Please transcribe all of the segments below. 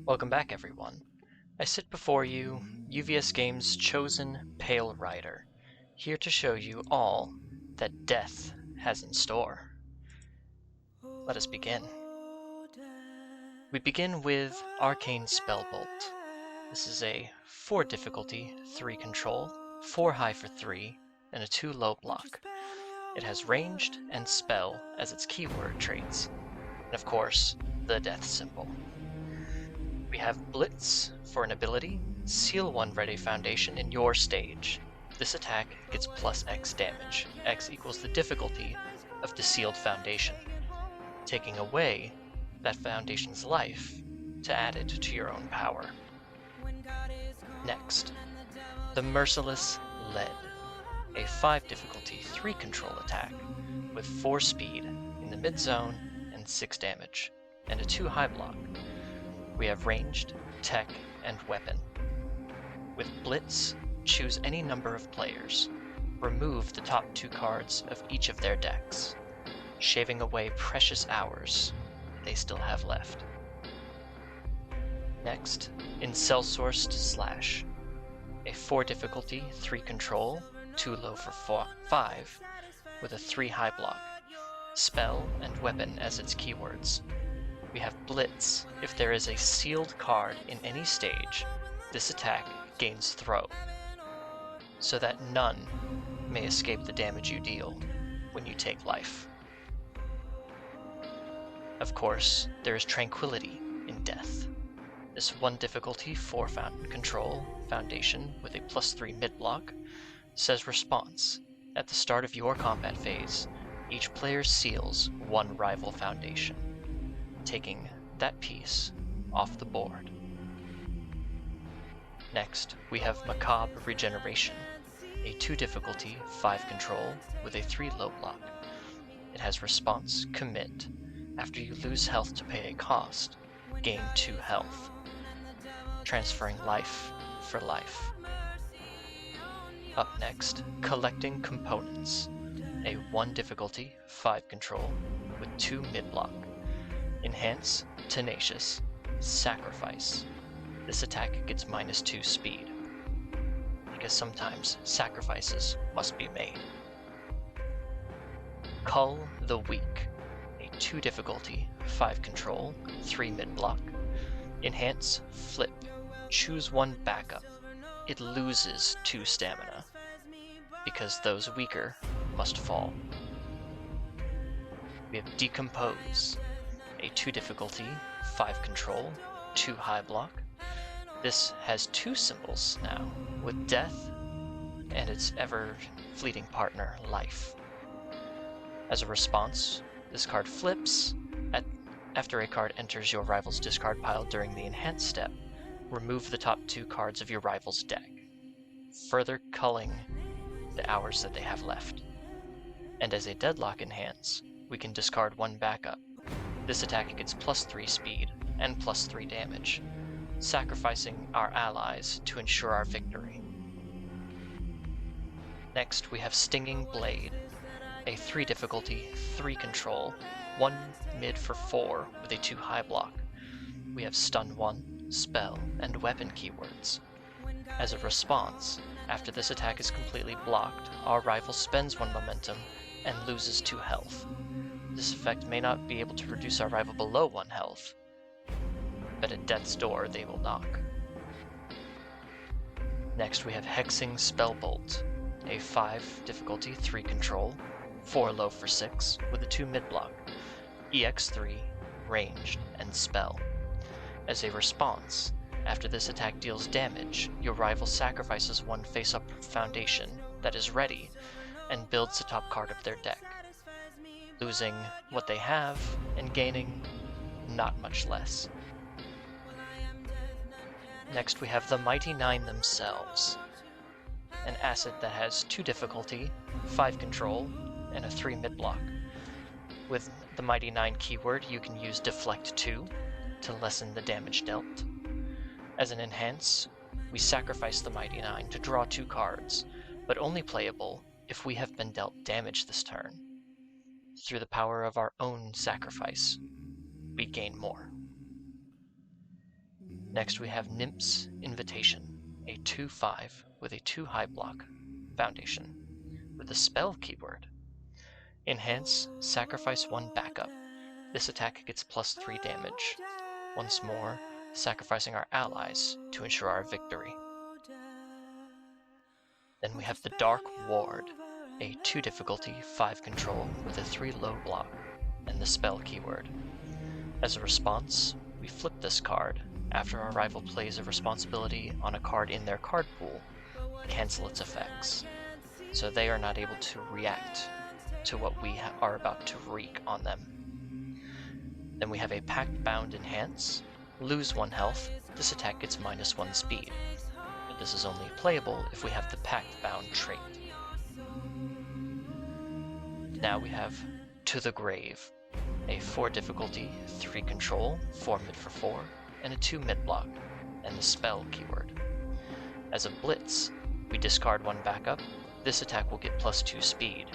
Welcome back, everyone. I sit before you, UVS Games' chosen Pale Rider, here to show you all that death has in store. Let us begin. We begin with Arcane Spellbolt. This is a 4 difficulty, 3 control, 4 high for 3, and a 2 low block. It has ranged and spell as its keyword traits, and of course, the death symbol. We have Blitz for an ability, seal 1 ready foundation in your stage. This attack gets plus X damage. X equals the difficulty of the sealed foundation, taking away that foundation's life to add it to your own power. Next, the Merciless Lead, a 5 difficulty, 3 control attack with 4 speed in the mid zone and 6 damage, and a 2 high block. We have ranged, tech, and weapon. With Blitz, choose any number of players. Remove the top 2 cards of each of their decks, shaving away precious hours they still have left. Next, in Cell-Sourced Slash, a 4 difficulty, 3 control, 2 low for 5, with a 3 high block, spell and weapon as its keywords. We have Blitz. If there is a sealed card in any stage, this attack gains throw, so that none may escape the damage you deal when you take life. Of course, there is Tranquility in Death. This 1 difficulty, 4 control foundation with a +3 mid block says response. At the start of your combat phase, each player seals 1 rival foundation, taking that piece off the board. Next, we have Macabre Regeneration, a 2 difficulty, 5 control with a 3 low block. It has response, commit. After you lose health to pay a cost, gain 2 health, transferring life for life. Up next, Collecting Components, a 1 difficulty, 5 control with 2 mid block. Enhance, Tenacious, Sacrifice. This attack gets -2 speed, because sometimes sacrifices must be made. Cull the Weak, a 2 difficulty, 5 control, 3 mid block. Enhance, Flip, choose 1 backup. It loses 2 stamina, because those weaker must fall. We have Decompose, a 2 difficulty, 5 control, 2 high block. This has 2 symbols now, with death and its ever-fleeting partner, life. As a response, this card flips. After a card enters your rival's discard pile during the Enhance step, remove the top 2 cards of your rival's deck, further culling the hours that they have left. And as a Deadlock Enhance, we can discard 1 backup. This attack gets +3 speed and +3 damage, sacrificing our allies to ensure our victory. Next, we have Stinging Blade, a 3 difficulty, 3 control, 1 mid for 4 with a 2 high block. We have Stun 1, Spell, and Weapon keywords. As a response, after this attack is completely blocked, our rival spends 1 momentum and loses 2 health. This effect may not be able to reduce our rival below 1 health, but at death's door they will knock. Next we have Hexing Spellbolt, a 5 difficulty, 3 control, 4 low for 6 with a 2 mid block, EX3, ranged, and spell. As a response, after this attack deals damage, your rival sacrifices 1 face-up foundation that is ready and builds the top card of their deck, losing what they have and gaining not much less. Next we have the Mighty Nine themselves, an asset that has 2 difficulty, 5 control, and a 3 mid block. With the Mighty Nine keyword, you can use Deflect 2 to lessen the damage dealt. As an enhance, we sacrifice the Mighty Nine to draw 2 cards, but only playable if we have been dealt damage this turn. Through the power of our own sacrifice, we gain more. Next we have Nymph's Invitation, a 2/5 with a 2 high block foundation, with the spell keyword. Enhance, sacrifice 1 backup. This attack gets +3 damage. Once more, sacrificing our allies to ensure our victory. Then we have the Dark Ward, a 2 difficulty, 5 control with a 3 low block, and the spell keyword. As a response, we flip this card. After our rival plays a responsibility on a card in their card pool, cancel its effects, so they are not able to react to what we are about to wreak on them. Then we have a Pact Bound Enhance, lose 1 health, this attack gets -1 speed, but this is only playable if we have the Pact Bound trait. Now we have To the Grave, a 4 difficulty, 3 control, 4 mid for 4, and a 2 mid block, and the spell keyword. As a blitz, we discard 1 backup, this attack will get +2 speed,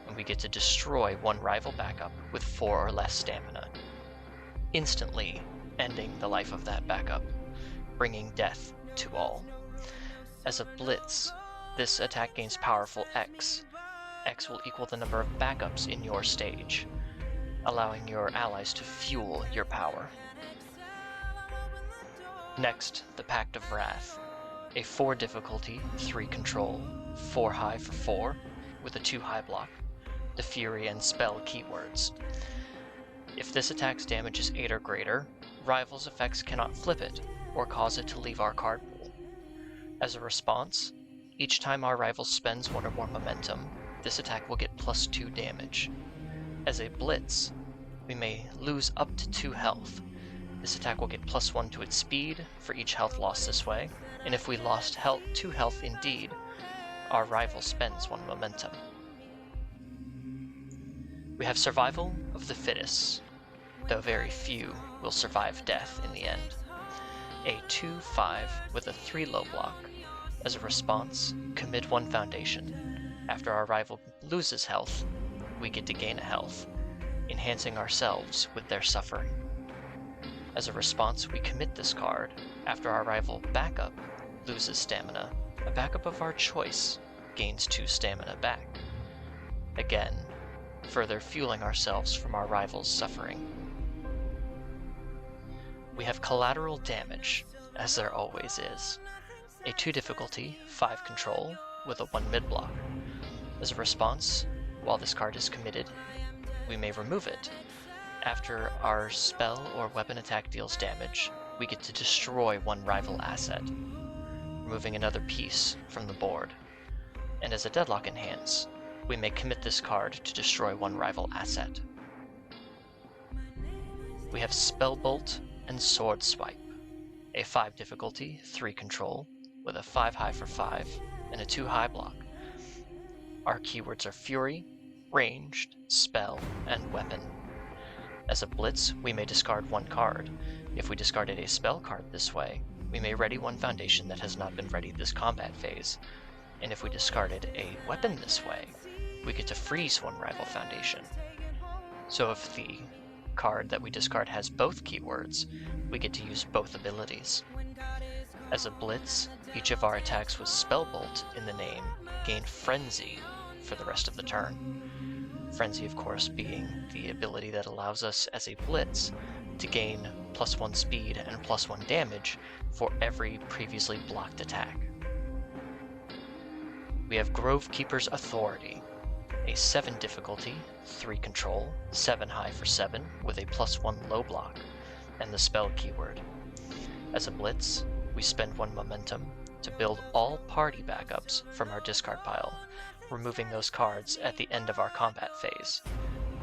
and we get to destroy 1 rival backup with 4 or less stamina, instantly ending the life of that backup, bringing death to all. As a blitz, this attack gains powerful X. X will equal the number of backups in your stage, allowing your allies to fuel your power. Next, the Pact of Wrath, a 4 difficulty, 3 control, 4 high for 4, with a 2 high block, the Fury and spell keywords. If this attack's damage is 8 or greater, rivals' effects cannot flip it, or cause it to leave our card pool. As a response, each time our rival spends 1 or more momentum, this attack will get +2 damage. As a blitz, we may lose up to 2 health. This attack will get +1 to its speed for each health lost this way, and if we lost 2 health indeed, our rival spends 1 momentum. We have Survival of the Fittest, though very few will survive death in the end. A 2/5 with a 3 low block. As a response, commit 1 foundation. After our rival loses health, we get to gain a health, enhancing ourselves with their suffering. As a response, we commit this card. After our rival backup loses stamina, a backup of our choice gains 2 stamina back. Again, further fueling ourselves from our rival's suffering. We have Collateral Damage, as there always is. A 2 difficulty, 5 control, with a 1 mid block. As a response, while this card is committed, we may remove it. After our spell or weapon attack deals damage, we get to destroy 1 rival asset, removing another piece from the board. And as a Deadlock Enhance, we may commit this card to destroy 1 rival asset. We have Spellbolt and Sword Swipe, a 5 difficulty, 3 control, with a 5 high for 5, and a 2 high block. Our keywords are Fury, Ranged, Spell, and Weapon. As a blitz, we may discard 1 card. If we discarded a spell card this way, we may ready 1 foundation that has not been readied this combat phase. And if we discarded a weapon this way, we get to freeze 1 rival foundation. So if the card that we discard has both keywords, we get to use both abilities. As a blitz, each of our attacks with Spellbolt in the name gain Frenzy for the rest of the turn. Frenzy, of course, being the ability that allows us as a blitz to gain +1 speed and +1 damage for every previously blocked attack. We have Grovekeeper's Authority, a 7 difficulty, 3 control, 7 high for 7 with a +1 low block, and the spell keyword. As a blitz, we spend 1 momentum to build all party backups from our discard pile, removing those cards at the end of our combat phase,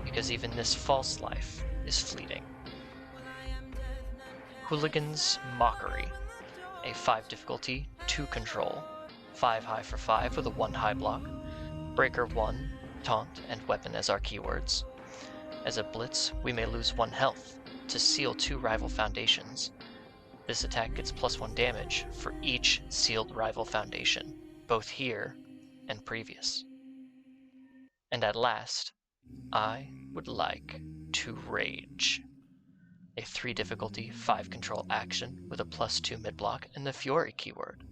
because even this false life is fleeting. Hooligan's Mockery, a 5 difficulty, 2 control, 5 high for 5 with a 1 high block, Breaker 1, Taunt, and Weapon as our keywords. As a blitz, we may lose 1 health to seal 2 rival foundations. This attack gets +1 damage for each sealed rival foundation, both here and previous. And at last, I would like to rage. a 3 difficulty, 5 control action with a +2 mid-block and the Fury keyword.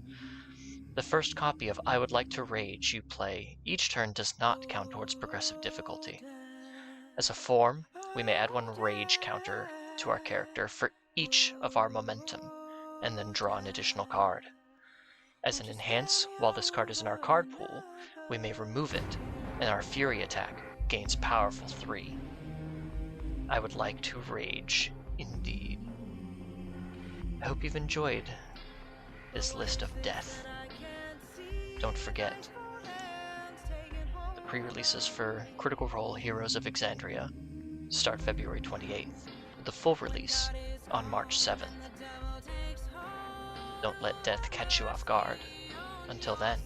The first copy of I Would Like to Rage you play each turn does not count towards progressive difficulty. As a form, we may add 1 rage counter to our character for each of our momentum, and then draw an additional card. As an enhance, while this card is in our card pool, we may remove it, and our Fury attack gains powerful 3. I would like to rage, indeed. I hope you've enjoyed this list of death. Don't forget, the pre-releases for Critical Role Heroes of Exandria start February 28th, with the full release on March 7th. Don't let death catch you off guard. Until then,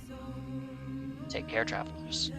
take care, travelers.